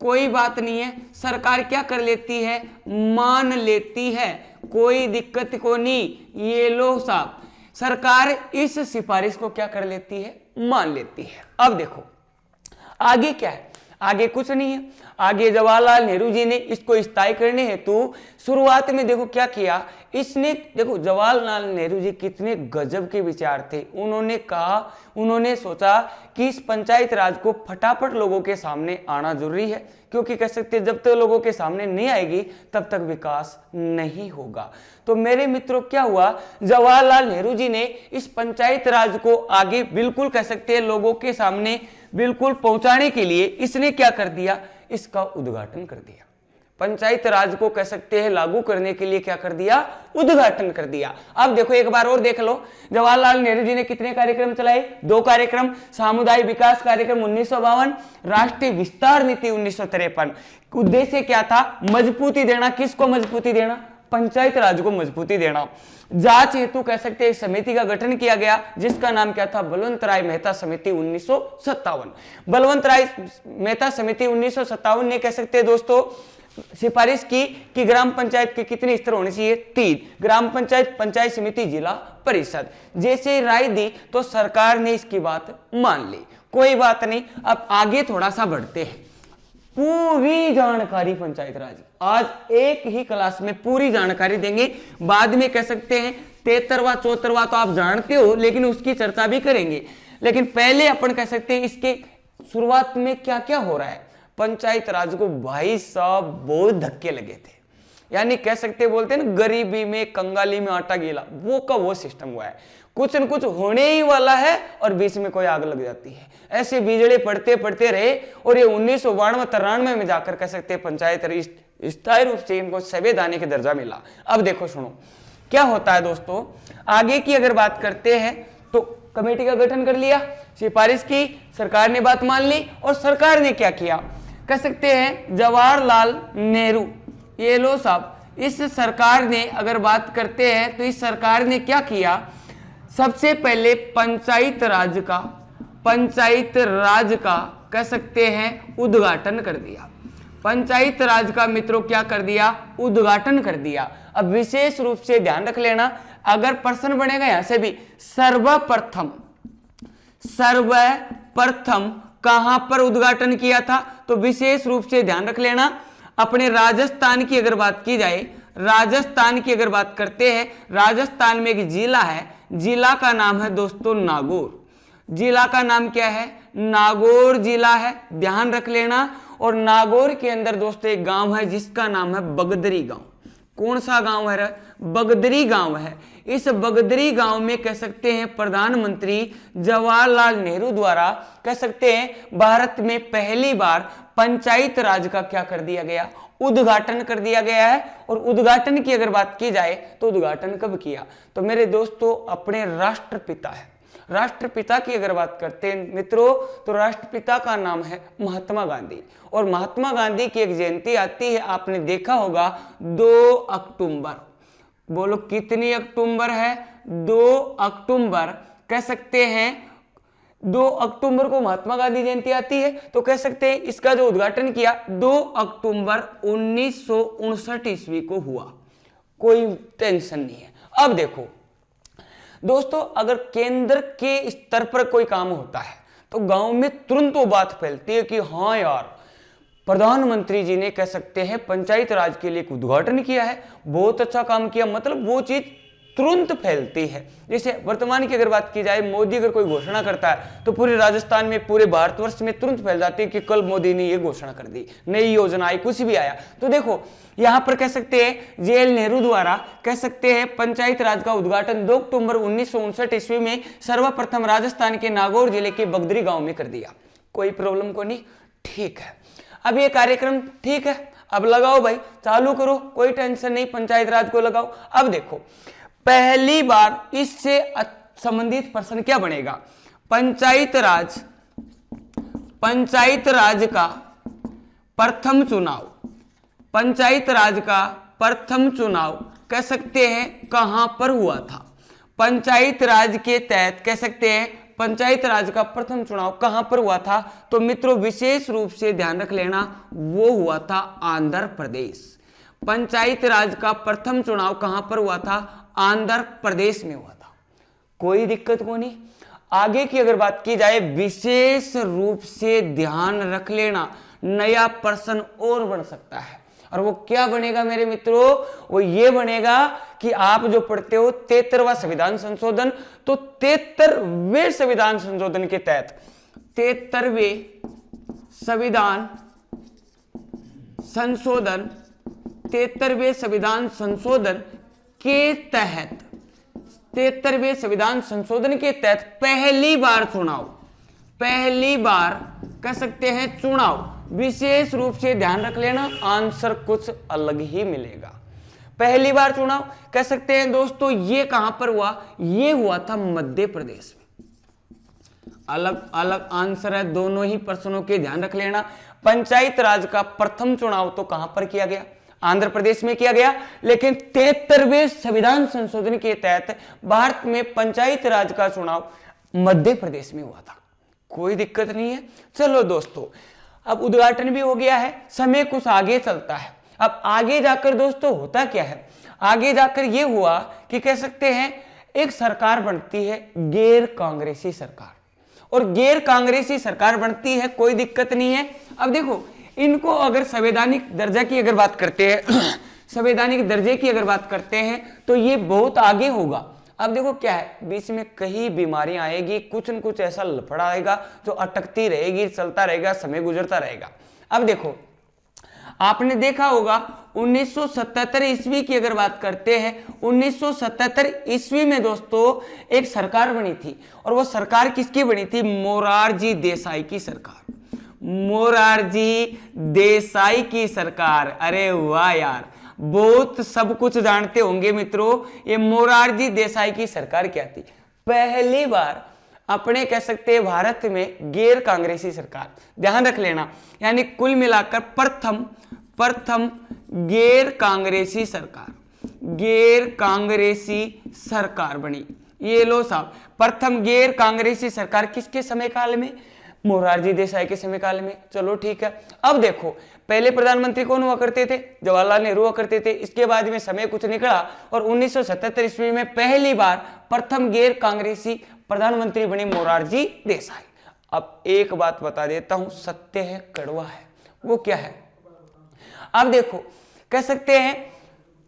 कोई बात नहीं है, सरकार क्या कर लेती है? मान लेती है। कोई दिक्कत को नहीं। ये लो साहब, सरकार इस सिफारिश को क्या कर लेती है? मान लेती है। अब देखो आगे क्या है? आगे कुछ नहीं है। आगे जवाहरलाल नेहरू जी ने इसको स्थायी करने हेतु शुरुआत में देखो क्या किया इसने। देखो जवाहरलाल नेहरू जी कितने गजब के विचार थे। उन्होंने सोचा कि इस पंचायत राज को फटाफट लोगों के सामने आना जरूरी है, क्योंकि कह सकते हैं जब तक लोगों के सामने नहीं आएगी तब तक विकास नहीं होगा। तो मेरे मित्रों क्या हुआ, जवाहरलाल नेहरू जी ने इस पंचायत राज को आगे बिल्कुल कह सकते हैं लोगों के सामने बिल्कुल पहुंचाने के लिए इसने क्या कर दिया? इसका उद्घाटन कर दिया। पंचायत राज को कह सकते हैं लागू करने के लिए क्या कर दिया? उद्घाटन कर दिया। अब देखो एक बार और देख लो, जवाहरलाल नेहरू जी ने कितने कार्यक्रम चलाए? 2 कार्यक्रम। सामुदायिक विकास कार्यक्रम 1952, राष्ट्रीय विस्तार नीति 1953। उद्देश्य क्या था? मजबूती देना। किसको मजबूती देना? पंचायत राज को मजबूती देना। जांच हेतु कह सकते हैं समिति का गठन किया गया, जिसका नाम क्या था? बलवंत राय मेहता समिति 1957। बलवंत राय मेहता समिति 1957 ने कह सकते हैं दोस्तों सिफारिश की कि ग्राम पंचायत के कितने स्तर होने चाहिए? 3। ग्राम पंचायत, पंचायत समिति, जिला परिषद। जैसे ही राय दी तो सरकार ने इसकी बात मान ली। कोई बात नहीं, अब आगे थोड़ा सा बढ़ते हैं। पूरी जानकारी पंचायत राज, आज एक ही क्लास में पूरी जानकारी देंगे। बाद में कह सकते हैं 73वां 74वां तो आप जानते हो, लेकिन उसकी चर्चा भी करेंगे। लेकिन पहले अपन कह सकते हैं इसके शुरुआत में क्या क्या हो रहा है। पंचायत राज को भाई साहब बहुत धक्के लगे थे, यानी कह सकते बोलते हैं ना गरीबी में कंगाली में आटा गीला, वो का वो सिस्टम हुआ है। कुछ न कुछ होने ही वाला है और बीच में कोई आग लग जाती है। ऐसे बीजड़े पड़ते पड़ते रहे और ये 1992-93 में जाकर कह सकते हैं पंचायत स्थायी रूप से इनको संवैधानिक के दर्जा मिला। अब देखो सुनो क्या होता है दोस्तों। आगे की अगर बात करते हैं तो कमेटी का गठन कर लिया, सिफारिश की, सरकार ने बात मान ली। और सरकार ने क्या किया कह सकते हैं जवाहरलाल नेहरू, ये लो साहब, इस सरकार ने अगर बात करते हैं तो इस सरकार ने क्या किया? सबसे पहले पंचायत राज का कह सकते हैं उद्घाटन कर दिया। पंचायत राज का मित्रों क्या कर दिया? उद्घाटन कर दिया। अब विशेष रूप से ध्यान रख लेना, अगर प्रश्न बनेगा यहां से भी, सर्वप्रथम कहां पर उद्घाटन किया था? तो विशेष रूप से ध्यान रख लेना, अपने राजस्थान की अगर बात की जाए, राजस्थान की अगर बात करते हैं, राजस्थान में एक जिला है, जिला का नाम है दोस्तों नागौर। जिला का नाम क्या है? नागौर जिला है, ध्यान रख लेना। और नागौर के अंदर दोस्तों एक गांव है जिसका नाम है बगदरी गांव। कौन सा गांव है? बगदरी गांव है। इस बगदरी गांव में कह सकते हैं प्रधानमंत्री जवाहरलाल नेहरू द्वारा कह सकते हैं भारत में पहली बार पंचायत राज का क्या कर दिया गया? उद्घाटन कर दिया गया है। और उद्घाटन की अगर बात की जाए तो उद्घाटन कब किया? तो मेरे दोस्तों अपने राष्ट्रपिता है, राष्ट्रपिता की अगर बात करते हैं मित्रों तो राष्ट्रपिता का नाम है महात्मा गांधी। और महात्मा गांधी की एक जयंती आती है, आपने देखा होगा 2 अक्टूबर। बोलो कितनी अक्टूबर है? 2 अक्टूबर। कह सकते हैं 2 अक्टूबर को महात्मा गांधी जयंती आती है, तो कह सकते हैं इसका जो उद्घाटन किया 2 अक्टूबर 1959 ईस्वी को हुआ। कोई टेंशन नहीं है। अब देखो दोस्तों, अगर केंद्र के स्तर पर कोई काम होता है तो गांव में तुरंत वो बात फैलती है कि हाँ यार, प्रधानमंत्री जी ने कह सकते हैं पंचायत राज के लिए उद्घाटन किया है, बहुत अच्छा काम किया, मतलब वो चीज तुरंत फैलती है। जैसे वर्तमान की अगर बात की जाए, मोदी अगर कोई घोषणा करता है तो पूरे राजस्थान में, पूरे भारतवर्ष में तुरंत फैल जाती है कि कल मोदी ने ये घोषणा कर दी, नई योजना आई, कुछ भी आया। तो देखो यहां पर कह सकते हैं जेएल नेहरू द्वारा कह सकते हैं पंचायत राज का उद्घाटन 2 अक्टूबर 1959 ईस्वी में सर्वप्रथम राजस्थान के नागौर जिले के बगदरी गांव में कर दिया। कोई प्रॉब्लम को नहीं, ठीक है। अब ये कार्यक्रम ठीक है, अब लगाओ भाई, चालू करो, कोई टेंशन नहीं, पंचायत राज को लगाओ। अब देखो पहली बार इससे संबंधित प्रश्न क्या बनेगा? पंचायत राज का प्रथम चुनाव, पंचायत राज का प्रथम चुनाव कह सकते हैं कहां पर हुआ था? पंचायत राज के तहत कह सकते हैं पंचायत राज का प्रथम चुनाव कहां पर हुआ था? तो मित्रों विशेष रूप से ध्यान रख लेना, वो हुआ था आंध्र प्रदेश। पंचायत राज का प्रथम चुनाव कहां पर हुआ था? आंध्र प्रदेश में हुआ था। कोई दिक्कत को नहीं। आगे की अगर बात की जाए, विशेष रूप से ध्यान रख लेना, नया प्रश्न और बन सकता है। और वो क्या बनेगा मेरे मित्रों? वो ये बनेगा कि आप जो पढ़ते हो 73वां संविधान संशोधन, तो 73वें संविधान संशोधन के तहत 73वें संविधान संशोधन 73वें संविधान संशोधन के तहत 73वें संविधान संशोधन के तहत पहली बार कह सकते हैं चुनाव। विशेष रूप से ध्यान रख लेना, आंसर कुछ अलग ही मिलेगा। पहली बार चुनाव कह सकते हैं दोस्तों, ये कहां पर हुआ? ये हुआ था मध्य प्रदेश में। अलग अलग आंसर है दोनों ही प्रश्नों के, ध्यान रख लेना। पंचायत राज का प्रथम चुनाव तो कहां पर किया गया? आंध्र प्रदेश में किया गया। लेकिन 73वें संविधान संशोधन के तहत भारत में पंचायत राज का चुनाव मध्य प्रदेश में हुआ था। कोई दिक्कत नहीं है। चलो दोस्तों, अब उद्घाटन भी हो गया है, समय कुछ आगे चलता है। अब आगे जाकर दोस्तों होता क्या है? आगे जाकर यह हुआ कि कह सकते हैं एक सरकार बनती है, गैर कांग्रेसी सरकार, और गैर कांग्रेसी सरकार बनती है, कोई दिक्कत नहीं है। अब देखो इनको अगर संवैधानिक दर्जा की अगर बात करते हैं संवैधानिक दर्जे की अगर बात करते हैं तो ये बहुत आगे होगा। अब देखो क्या है, बीच में कई बीमारियां आएगी, कुछ न कुछ ऐसा लफड़ा आएगा जो अटकती रहेगी, चलता रहेगा, समय गुजरता रहेगा। अब देखो आपने देखा होगा 1977 ईस्वी की अगर बात करते हैं, 1977 ईस्वी में दोस्तों एक सरकार बनी थी, और वो सरकार किसकी बनी थी? मोरारजी देसाई की सरकार। मोरारजी देसाई की सरकार। अरे वाह यार, बहुत सब कुछ जानते होंगे मित्रों। ये मोरारजी देसाई की सरकार क्या थी? पहली बार अपने कह सकते हैं भारत में गैर कांग्रेसी सरकार, ध्यान रख लेना, यानी कुल मिलाकर प्रथम गैर कांग्रेसी सरकार बनी। ये लो साहब, प्रथम गैर कांग्रेसी सरकार किसके समय काल में? मोरारजी देसाई के समय काल में। चलो ठीक है। अब देखो पहले प्रधानमंत्री कौन हुआ करते थे? जवाहरलाल नेहरू हुआ करते थे। इसके बाद में समय कुछ निकला और 1977 ईस्वी में पहली बार प्रथम गैर कांग्रेसी प्रधानमंत्री बने मोरारजी देसाई। अब एक बात बता देता हूं, सत्य है कड़वा है, वो क्या है? अब देखो कह सकते हैं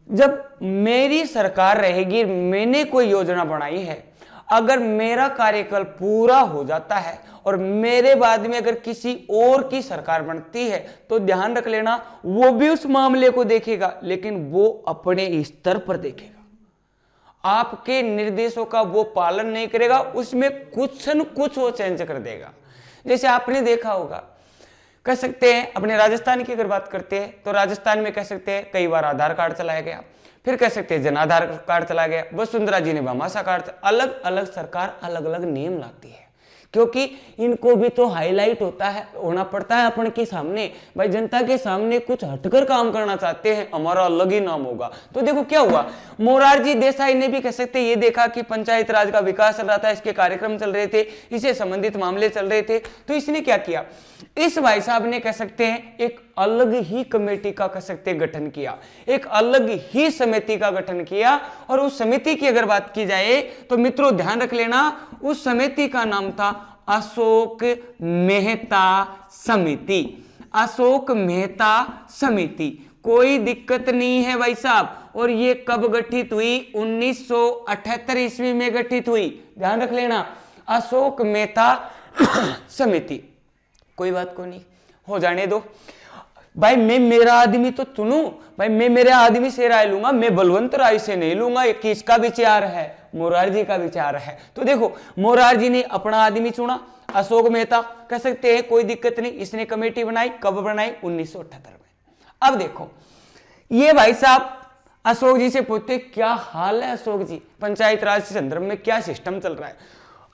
जब मेरी सरकार रहेगी, मैंने कोई योजना बनाई है, अगर मेरा कार्यकाल पूरा हो जाता है और मेरे बाद में अगर किसी और की सरकार बनती है तो ध्यान रख लेना वो भी उस मामले को देखेगा, लेकिन वो अपने स्तर पर देखेगा। आपके निर्देशों का वो पालन नहीं करेगा, उसमें कुछ न कुछ वो चेंज कर देगा। जैसे आपने देखा होगा, कह सकते हैं अपने राजस्थान की अगर बात करते हैं तो राजस्थान में कह सकते हैं कई बार आधार कार्ड चलाया गया, फिर कह सकते हैं जन आधार कार्ड चला गया, वसुंधरा जी ने भामाशाह कार्ड। अलग अलग सरकार अलग अलग नियम लाती है क्योंकि इनको भी तो हाईलाइट होना पड़ता है अपन के सामने। भाई जनता के सामने कुछ हटकर काम करना चाहते हैं, हमारा अलग ही नाम होगा। तो देखो क्या हुआ, मोरारजी देसाई ने भी कह सकते ये देखा कि पंचायत राज का विकास चल रहा था, इसके कार्यक्रम चल रहे थे, इससे संबंधित मामले चल रहे थे, तो इसने क्या किया, इस भाई साहब ने कह सकते हैं एक अलग ही कमेटी का कह सकते हैं गठन किया, एक अलग ही समिति का गठन किया। और उस समिति की अगर बात की जाए तो मित्रों ध्यान रख लेना, उस समिति का नाम था अशोक मेहता समिति। अशोक मेहता समिति, कोई दिक्कत नहीं है भाई साहब। और ये कब गठित हुई, 1978 ईस्वी में गठित हुई, ध्यान रख लेना, अशोक मेहता समिति। कोई बात को नहीं, हो जाने दो भाई, मैं मेरा आदमी तो चुनूं भाई, मैं मेरे आदमी से राय लूंगा, मैं बलवंत राय से नहीं लूंगा। ये किसका विचार है, मोरारजी का विचार है। तो देखो मोरारजी ने अपना आदमी चुना, अशोक मेहता, कह सकते हैं कोई दिक्कत नहीं। इसने कमेटी बनाई, कब बनाई, 1978 में। अब देखो ये भाई साहब अशोक जी से पूछते क्या हाल है अशोक जी, पंचायत राज के संदर्भ में क्या सिस्टम चल रहा है।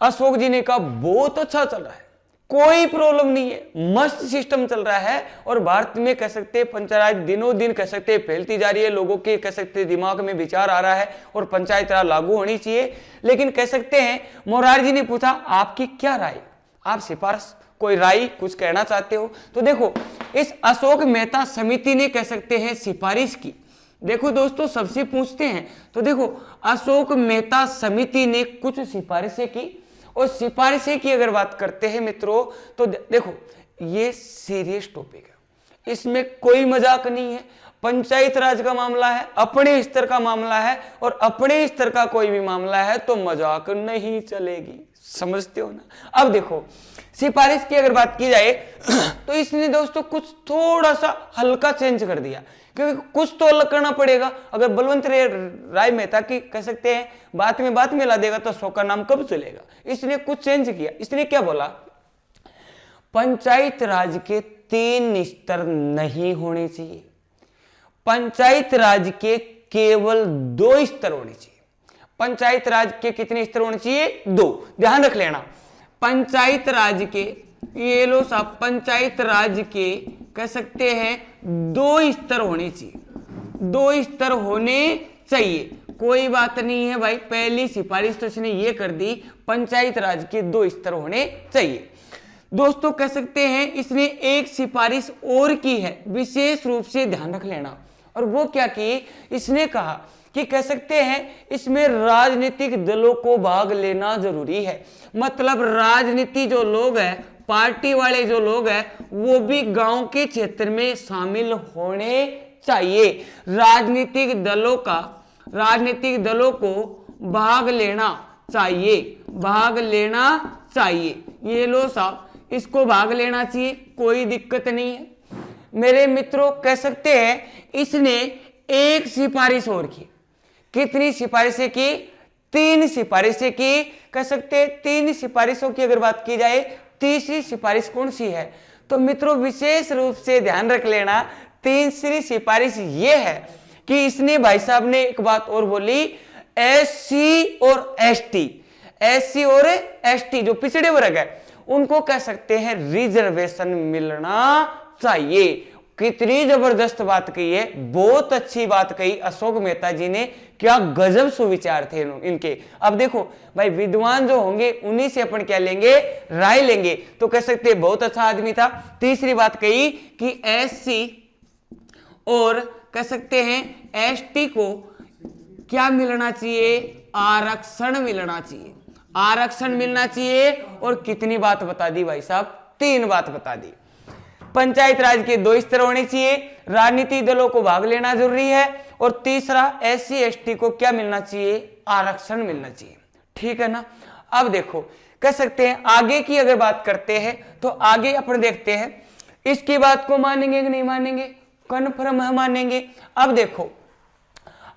अशोक जी ने कहा बहुत अच्छा चल रहा है, कोई प्रॉब्लम नहीं है, मस्त सिस्टम चल रहा है। और भारत में कह सकते हैं पंचायत दिनों दिन कह सकते हैं फैलती जा रही है, लोगों के कह सकते हैं दिमाग में विचार आ रहा है और पंचायत राज लागू होनी चाहिए। लेकिन कह सकते हैं मोरारजी ने पूछा आपकी क्या राय, आप सिफारिश कोई राय कुछ कहना चाहते हो। तो देखो इस अशोक मेहता समिति ने कह सकते हैं सिफारिश की। देखो दोस्तों सबसे पूछते हैं, तो देखो अशोक मेहता समिति ने कुछ सिफारिशें की। और सिफारिशें की अगर बात करते हैं मित्रों तो देखो ये सीरियस टॉपिक है, इसमें कोई मजाक नहीं है। पंचायत राज का मामला है, अपने स्तर का मामला है, और अपने स्तर का कोई भी मामला है तो मजाक नहीं चलेगी, समझते हो ना। अब देखो सिफारिश की अगर बात की जाए तो इसने दोस्तों कुछ थोड़ा सा हल्का चेंज कर दिया, क्योंकि कुछ तो अलग करना पड़ेगा। अगर बलवंत राय मेहता की कह सकते हैं बात में ला देगा तो अशोक का नाम कब चलेगा। इसने कुछ चेंज किया। इसने क्या बोला, पंचायत राज के 3 स्तर नहीं होने चाहिए, पंचायत राज के केवल 2 स्तर होने चाहिए। पंचायत राज के कितने स्तर होने चाहिए, 2, ध्यान रख लेना। पंचायत राज के, ये लो साहब, पंचायत राज के कह सकते हैं 2 स्तर होने चाहिए, 2 स्तर होने चाहिए। कोई बात नहीं है भाई, पहली सिफारिश तो इसने ये कर दी, पंचायत राज के 2 स्तर होने चाहिए। दोस्तों कह सकते हैं इसने एक सिफारिश और की है, विशेष रूप से ध्यान रख लेना। और वो क्या की, इसने कहा कि कह सकते हैं इसमें राजनीतिक दलों को भाग लेना जरूरी है। मतलब राजनीति जो लोग हैं, पार्टी वाले जो लोग हैं, वो भी गांव के क्षेत्र में शामिल होने चाहिए। राजनीतिक दलों को भाग लेना चाहिए। ये लो साहब, इसको भाग लेना चाहिए, कोई दिक्कत नहीं है मेरे मित्रों। कह सकते हैं इसने एक सिफारिश और की। कितनी सिफारिशें की, 3 सिफारिशें की। कह सकते हैं 3 सिफारिशों की अगर बात की जाए, तीसरी सिफारिश कौन सी है, तो मित्रों विशेष रूप से ध्यान रख लेना, तीसरी सिफारिश ये है कि इसने भाई साहब ने एक बात और बोली, एससी और एसटी जो पिछड़े वर्ग है उनको कह सकते हैं रिजर्वेशन मिलना चाहिए। कितनी जबरदस्त बात कही है, बहुत अच्छी बात कही अशोक मेहता जी ने, क्या गजब सुविचार थे इनके। अब देखो भाई विद्वान जो होंगे उन्हीं से अपन क्या लेंगे, राय लेंगे। तो कह सकते हैं बहुत अच्छा आदमी था। तीसरी बात कही कि एससी और कह सकते हैं एसटी को क्या मिलना चाहिए, आरक्षण मिलना चाहिए, आरक्षण मिलना चाहिए। और कितनी बात बता दी भाई साहब, 3 बात बता दी। पंचायत राज के 2 स्तर होने चाहिए, राजनीतिक दलों को भाग लेना जरूरी है, और तीसरा एससी एसटी को क्या मिलना चाहिए, आरक्षण मिलना चाहिए। ठीक है ना। अब देखो कह सकते हैं आगे की अगर बात करते हैं तो आगे अपन देखते हैं इसकी बात को मानेंगे कि नहीं मानेंगे, कन्फर्म है मानेंगे। अब देखो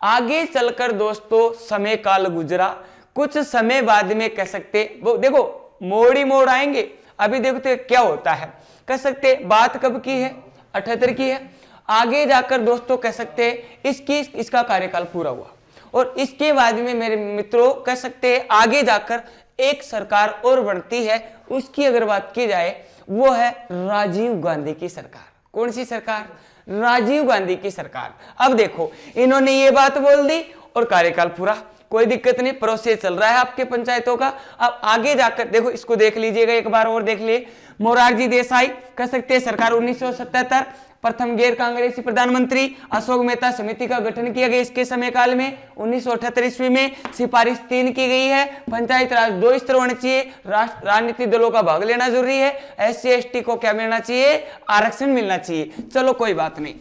आगे चलकर दोस्तों समय काल गुजरा, कुछ समय बाद में कह सकते वो देखो मोड़ ही मोड़ आएंगे। अभी देखते क्या होता है, कह सकते बात कब की है, 78 की है। आगे जाकर दोस्तों कह सकते इसका कार्यकाल पूरा हुआ, और इसके बाद में मेरे मित्रों कह सकते हैं आगे जाकर एक सरकार और बनती है, उसकी अगर बात की जाए वो है राजीव गांधी की सरकार। कौन सी सरकार? राजीव गांधी की सरकार। अब देखो इन्होंने ये बात बोल दी और कार्यकाल पूरा, कोई दिक्कत नहीं, प्रोसेस चल रहा है आपके पंचायतों का। अब आगे जाकर देखो, इसको देख लीजिएगा एक बार और देख लिए। मोरारजी देसाई कह सकते हैं सरकार 1977, प्रथम गैर कांग्रेसी प्रधानमंत्री अशोक मेहता समिति का गठन किया गया इसके समय काल में। 1978 ईस्वी में सिफारिश 3 की गई है, पंचायत राज 2 स्तर होने चाहिए, राजनीतिक दलों का भाग लेना जरूरी है, SC ST को क्या मिलना चाहिए? आरक्षण मिलना चाहिए। चलो कोई बात नहीं।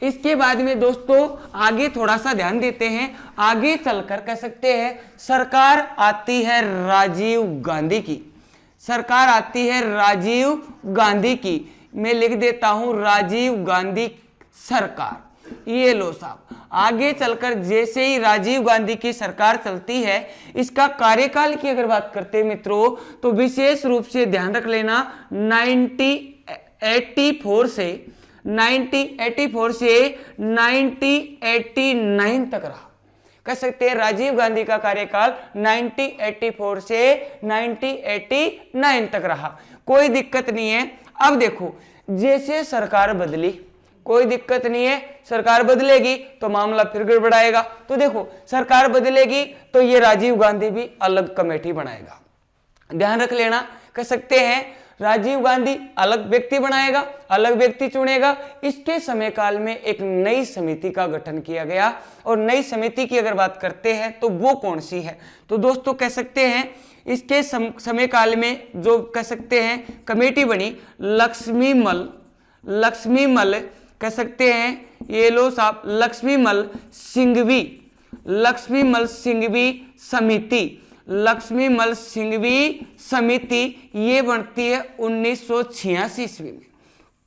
इसके बाद में दोस्तों आगे थोड़ा सा ध्यान देते हैं, आगे चलकर कह सकते हैं सरकार आती है राजीव गांधी की, सरकार आती है राजीव गांधी की। मैं लिख देता हूं राजीव गांधी सरकार। ये लो साहब, आगे चलकर जैसे ही राजीव गांधी की सरकार चलती है, इसका कार्यकाल की अगर बात करते हैं मित्रों, तो विशेष रूप से ध्यान रख लेना 1984 से 1989 तक रहा। कह सकते हैं राजीव गांधी का कार्यकाल 1984 से 1989 तक रहा, कोई दिक्कत नहीं है। अब देखो जैसे सरकार बदली, कोई दिक्कत नहीं है, सरकार बदलेगी तो मामला फिर गड़बड़ाएगा। तो देखो सरकार बदलेगी तो ये राजीव गांधी भी अलग कमेटी बनाएगा, ध्यान रख लेना। कह सकते हैं राजीव गांधी अलग व्यक्ति बनाएगा, अलग व्यक्ति चुनेगा। इसके समय काल में एक नई समिति का गठन किया गया, और नई समिति की अगर बात करते हैं तो वो कौन सी है? तो दोस्तों कह सकते हैं इसके समय काल में जो कह सकते हैं कमेटी बनी लक्ष्मीमल कह सकते हैं, ये लो साहब लक्ष्मीमल सिंघवी समिति, ये बनती है 1986 ईस्वी में।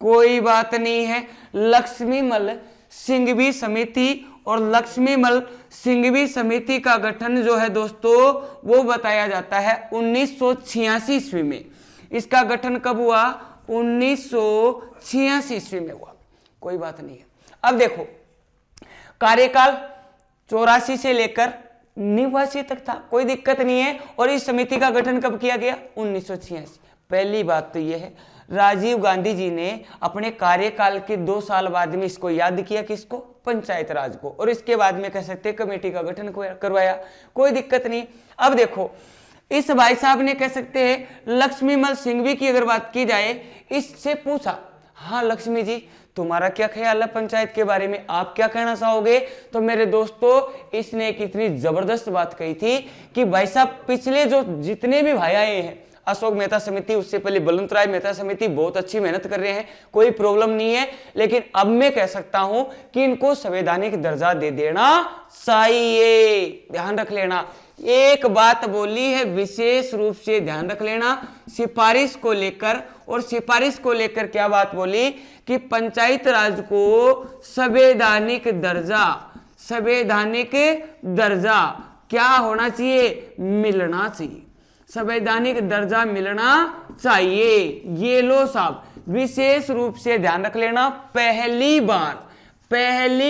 कोई बात नहीं है, लक्ष्मीमल सिंघवी समिति और लक्ष्मीमल सिंघवी समिति का गठन जो है दोस्तों वो बताया जाता है 1986 ईस्वी में। इसका गठन कब हुआ? 1986 ईस्वी में हुआ, कोई बात नहीं है। अब देखो कार्यकाल 84 से लेकर 89 तक था, कोई दिक्कत नहीं है। और इस समिति का गठन कब किया गया? 1986। पहली बात तो यह है राजीव गांधी जी ने अपने कार्यकाल के 2 साल बाद में इसको याद किया, किसको? पंचायत राज को, और इसके बाद में कह सकते हैं कमेटी का गठन करवाया, कोई दिक्कत नहीं। अब देखो इस भाई साहब ने कह सकते हैं लक्ष्मीमल सिंघवी की अगर बात की जाए, इससे पूछा, हाँ लक्ष्मी जी तुम्हारा क्या ख्याल है पंचायत के बारे में, आप क्या कहना चाहोगे? तो मेरे दोस्तों इसने एक इतनी जबरदस्त बात कही थी कि भाई साहब पिछले जो जितने भी भाई आए हैं, अशोक मेहता समिति, उससे पहले बलवंत राय मेहता समिति बहुत अच्छी मेहनत कर रहे हैं, कोई प्रॉब्लम नहीं है, लेकिन अब मैं कह सकता हूं कि इनको संवैधानिक दर्जा दे देना चाहिए। ध्यान रख लेना, एक बात बोली है विशेष रूप से ध्यान रख लेना, सिफारिश को लेकर। और सिफारिश को लेकर क्या बात बोली कि पंचायत राज को संवैधानिक दर्जा क्या होना चाहिए? मिलना चाहिए, संवैधानिक दर्जा मिलना चाहिए। ये लो साहब विशेष रूप से ध्यान रख लेना, पहली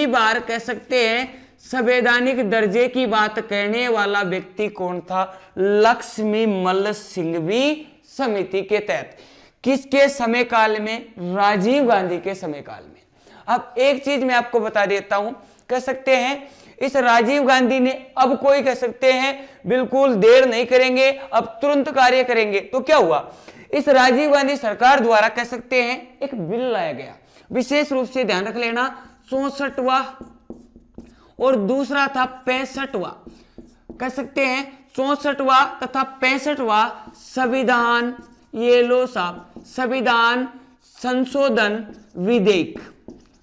बार कह सकते हैं संवैधानिक दर्जे की बात कहने वाला व्यक्ति कौन था? लक्ष्मीमल सिंघवी समिति के तहत। किसके समय काल में? राजीव गांधी के समय काल में। अब एक चीज मैं आपको बता देता हूं, कह सकते हैं इस राजीव गांधी ने अब कोई कह सकते हैं बिल्कुल देर नहीं करेंगे, अब तुरंत कार्य करेंगे। तो क्या हुआ? इस राजीव गांधी सरकार द्वारा कह सकते हैं एक बिल लाया गया, विशेष रूप से ध्यान रख लेना 64वां और दूसरा था 65वां, कह सकते हैं 64वां तथा 65वां संविधान, ये लो साहब संविधान संशोधन विधेयक।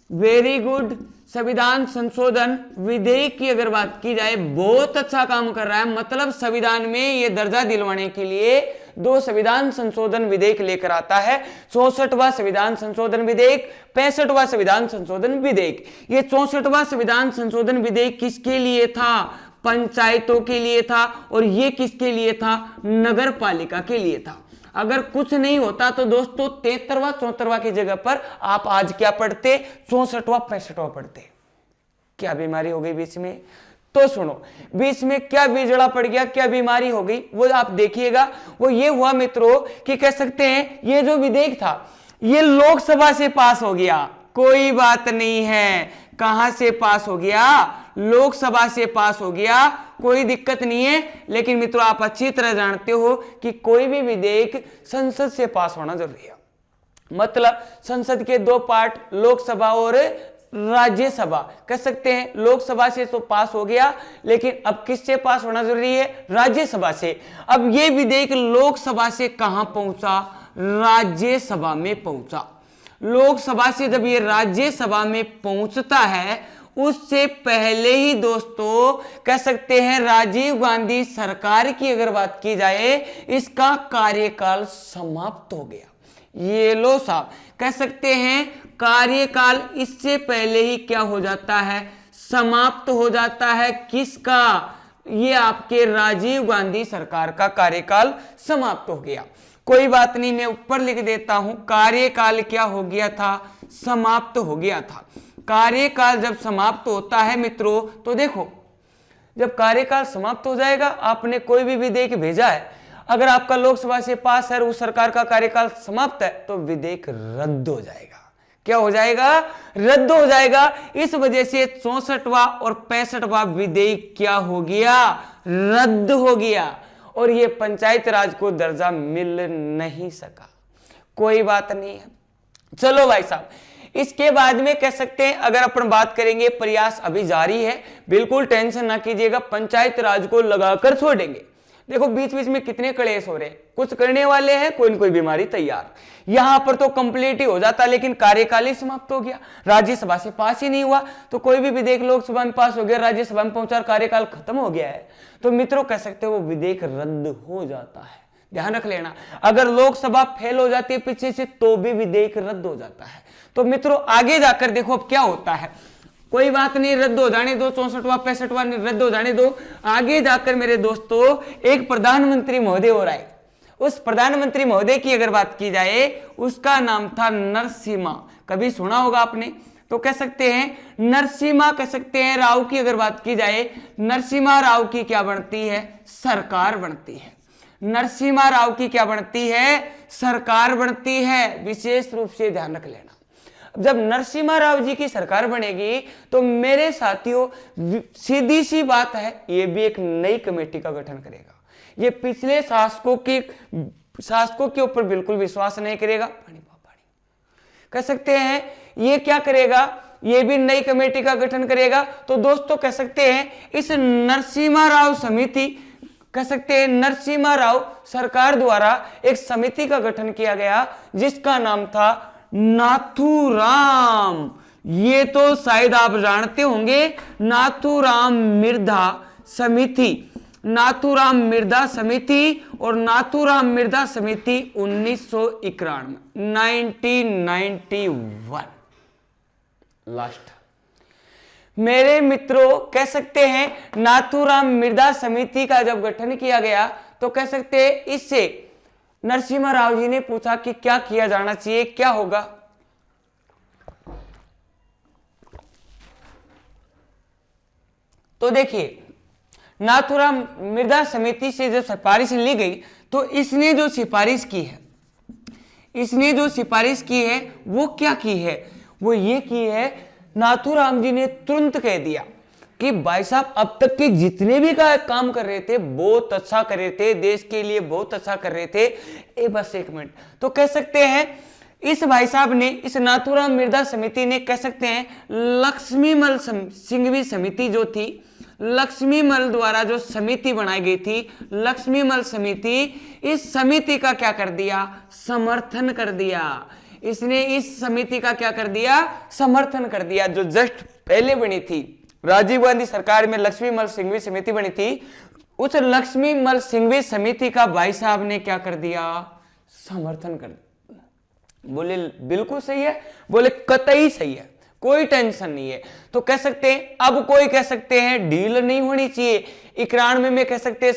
वेरी गुड, संविधान संशोधन विधेयक की अगर बात की जाए बहुत अच्छा काम कर रहा है, मतलब संविधान में ये दर्जा दिलवाने के लिए 2 संविधान संशोधन विधेयक लेकर आता है। 64वां संविधान संशोधन विधेयक, 65वां संविधान संशोधन विधेयक। ये 64वां संविधान संशोधन विधेयक किसके लिए था? पंचायतों के लिए था। और ये किसके लिए था? नगर पालिका के लिए था। अगर कुछ नहीं होता तो दोस्तों 73वां 74वां की जगह पर आप आज क्या पढ़ते? 64वां 65वां पढ़ते। क्या बीमारी हो गई बीच में? तो सुनो, बीच में क्या बिगड़ा पड़ गया, क्या बीमारी हो गई, वो आप देखिएगा। वो ये हुआ मित्रों कि कह सकते हैं ये जो विधेयक था ये लोकसभा से पास हो गया। कोई बात नहीं है, कहां से पास हो गया, लोकसभा से पास हो गया, कोई दिक्कत नहीं है। लेकिन मित्रों आप अच्छी तरह जानते हो कि कोई भी विधेयक संसद से पास होना जरूरी है। मतलब संसद के दो पार्ट, लोकसभा और राज्यसभा, कह सकते हैं लोकसभा से तो पास हो गया, लेकिन अब किससे पास होना जरूरी है, राज्यसभा से। अब ये विधेयक लोकसभा से कहां पहुंचा, राज्यसभा में पहुंचा। लोकसभा से जब ये राज्यसभा में पहुंचता है, उससे पहले ही दोस्तों कह सकते हैं राजीव गांधी सरकार की अगर बात की जाए, इसका कार्यकाल समाप्त हो गया। ये लो साहब, कह सकते हैं कार्यकाल इससे पहले ही क्या हो जाता है, समाप्त हो जाता है। किसका, ये आपके राजीव गांधी सरकार का कार्यकाल समाप्त हो गया। कोई बात नहीं, मैं ऊपर लिख देता हूं, कार्यकाल क्या हो गया था, समाप्त हो गया था। कार्यकाल जब समाप्त होता है मित्रों, तो देखो जब कार्यकाल समाप्त हो जाएगा, आपने कोई भी विधेयक भेजा है, अगर आपका लोकसभा से पास है, उस सरकार का कार्यकाल समाप्त है, तो विधेयक रद्द हो जाएगा। क्या हो जाएगा, रद्द हो जाएगा। इस वजह से 64वां और 65वां विधेयक क्या हो गया, रद्द हो गया, और ये पंचायत राज को दर्जा मिल नहीं सका। कोई बात नहीं है। चलो भाई साहब, इसके बाद में कह सकते हैं अगर अपन बात करेंगे, प्रयास अभी जारी है, बिल्कुल टेंशन ना कीजिएगा, पंचायत राज को लगाकर छोड़ेंगे। देखो बीच बीच में कितने क्लेश हो रहे हैं, कुछ करने वाले हैं, कोई न कोई बीमारी तैयार। यहां पर तो कंप्लीट ही हो जाता, लेकिन कार्यकाल ही समाप्त हो गया, राज्यसभा से पास ही नहीं हुआ। तो कोई भी विधेयक लोकसभा में पास हो गया, राज्यसभा में पहुंचा, कार्यकाल खत्म हो गया है, तो मित्रों कह सकते हो वो विधेयक रद्द हो जाता है। ध्यान रख लेना, अगर लोकसभा फेल हो जाती है पीछे से, तो भी विधेयक रद्द हो जाता है। तो मित्रों आगे जाकर देखो अब क्या होता है। कोई बात नहीं, रद्द हो जाने दो, 64वां 65वां रद्द हो जाने दो। आगे जाकर मेरे दोस्तों एक प्रधानमंत्री महोदय हो रहा है। उस प्रधानमंत्री महोदय की अगर बात की जाए, उसका नाम था नरसिम्हा। कभी सुना होगा आपने। तो कह सकते हैं नरसिम्हा, कह सकते हैं राव की अगर बात की जाए, नरसिम्हा राव की क्या बनती है, सरकार बनती है। नरसिम्हा राव की क्या बनती है, सरकार बनती है। विशेष रूप से ध्यान रख लेना, जब नरसिम्हा राव जी की सरकार बनेगी, तो मेरे साथियों सीधी सी बात है, ये भी एक नई कमेटी का गठन करेगा। ये पिछले शासकों के ऊपर बिल्कुल विश्वास नहीं करेगा। पानी कह सकते हैं ये क्या करेगा, ये भी नई कमेटी का गठन करेगा। तो दोस्तों कह सकते हैं इस नरसिम्हा राव समिति, कह सकते हैं नरसिम्हा राव सरकार द्वारा एक समिति का गठन किया गया, जिसका नाम था नाथूराम। ये तो शायद आप जानते होंगे, नाथूराम मिर्धा समिति, नाथूराम मिर्धा समिति। और नाथूराम मिर्धा समिति 1991 1991 लास्ट। मेरे मित्रों कह सकते हैं नाथूराम मिर्धा समिति का जब गठन किया गया, तो कह सकते हैं इससे नरसिम्हा राव जी ने पूछा कि क्या किया जाना चाहिए, क्या होगा। तो देखिए नाथूराम मिर्धा समिति से जब सिफारिश ली गई, तो इसने जो सिफारिश की है, इसने जो सिफारिश की है वो क्या की है, वो ये की है, नाथूराम जी ने तुरंत कह दिया कि भाई साहब अब तक के जितने भी काम कर रहे थे बहुत अच्छा कर रहे थे, देश के लिए बहुत अच्छा कर रहे थे। बस एक मिनट, तो कह सकते हैं इस भाई साहब ने, इस नाथूराम मिर्धा समिति ने, कह सकते हैं लक्ष्मीमल सिंघवी समिति जो थी, लक्ष्मीमल द्वारा जो समिति बनाई गई थी, लक्ष्मीमल समिति, इस समिति का क्या कर दिया, समर्थन कर दिया। इसने इस समिति का क्या कर दिया, समर्थन कर दिया। जो जस्ट पहले बनी थी राजीव गांधी सरकार में लक्ष्मीमल सिंघवी समिति बनी थी, उस लक्ष्मीमल सिंघवी समिति का भाई साहब ने क्या कर दिया, समर्थन कर दिया। बोले बिल्कुल सही है, बोले कतई सही है, कोई टेंशन नहीं है। तो कह सकते हैं अब कोई कह सकते हैं ढील नहीं होनी चाहिए। 91 में कह सकते हैं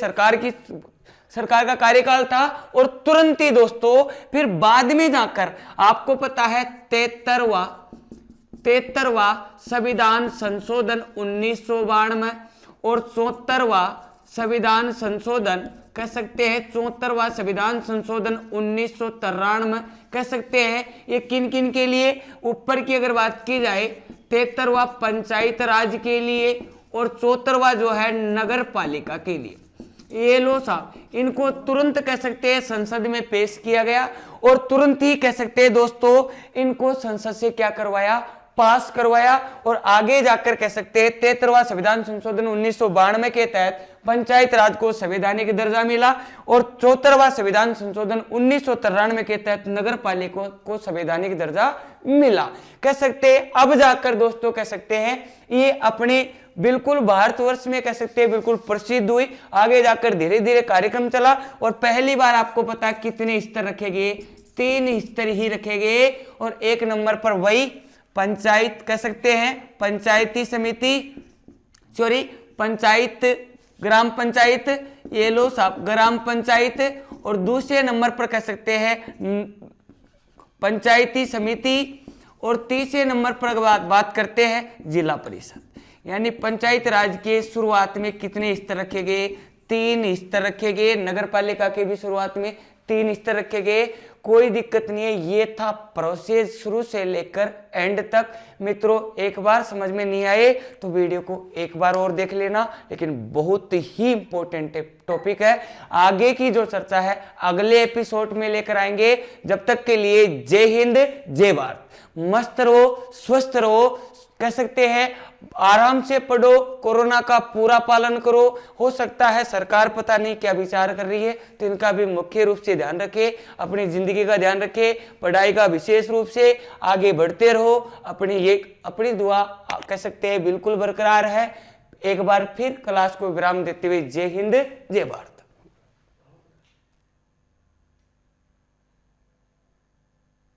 सरकार का कार्यकाल था, और तुरंत ही दोस्तों फिर बाद में जाकर आपको पता है 73वां संविधान संशोधन 1992 और 74वां संविधान संशोधन कह सकते हैं, 74वां संविधान संशोधन 1993 कह सकते हैं। ये किन किन के लिए? ऊपर की अगर बात की जाए 73वां पंचायत राज के लिए और 74वां जो है नगर पालिका के लिए। ये लो साहब, इनको तुरंत कह सकते हैं संसद में पेश किया गया और तुरंत ही कह सकते हैं दोस्तों इनको संसद से क्या करवाया? पास करवाया। और आगे जाकर कह सकते हैं 73वां संविधान संशोधन 1992 के तहत पंचायत राज को संवैधानिक दर्जा मिला और 74वां संविधान संशोधन 1993 के तहत नगर पालिका को संवैधानिक दर्जा मिला। कह सकते हैं अब जाकर दोस्तों कह सकते हैं ये अपने बिल्कुल भारतवर्ष में कह सकते हैं बिल्कुल प्रसिद्ध हुई। आगे जाकर धीरे धीरे कार्यक्रम चला और पहली बार आपको पता कितने स्तर रखे गए? 3 स्तर ही रखे गए और 1 नंबर पर वही पंचायत कह सकते हैं, पंचायती समिति, सॉरी पंचायत, ग्राम पंचायत, ये लो साहब ग्राम पंचायत, और दूसरे नंबर पर कह सकते हैं पंचायती समिति, और तीसरे नंबर पर बात करते हैं जिला परिषद। यानी पंचायत राज के शुरुआत में कितने स्तर रखे गए? 3 स्तर रखे गए। नगर पालिका के भी शुरुआत में 3 स्तर रखे गए। कोई दिक्कत नहीं है, ये था प्रोसेस शुरू से लेकर एंड तक। मित्रों एक बार समझ में नहीं आए तो वीडियो को एक बार और देख लेना, लेकिन बहुत ही इंपॉर्टेंट टॉपिक है। आगे की जो चर्चा है अगले एपिसोड में लेकर आएंगे। जब तक के लिए जय हिंद, जय भारत। मस्त रहो, स्वस्थ रहो, कह सकते हैं आराम से पढ़ो, कोरोना का पूरा पालन करो। हो सकता है सरकार पता नहीं क्या विचार कर रही है, तो इनका भी मुख्य रूप से ध्यान रखें, अपनी जिंदगी का ध्यान रखें, पढ़ाई का विशेष रूप से आगे बढ़ते रहो। अपनी दुआ कह सकते हैं बिल्कुल बरकरार है। एक बार फिर क्लास को विराम देते हुए जय हिंद, जय भारत।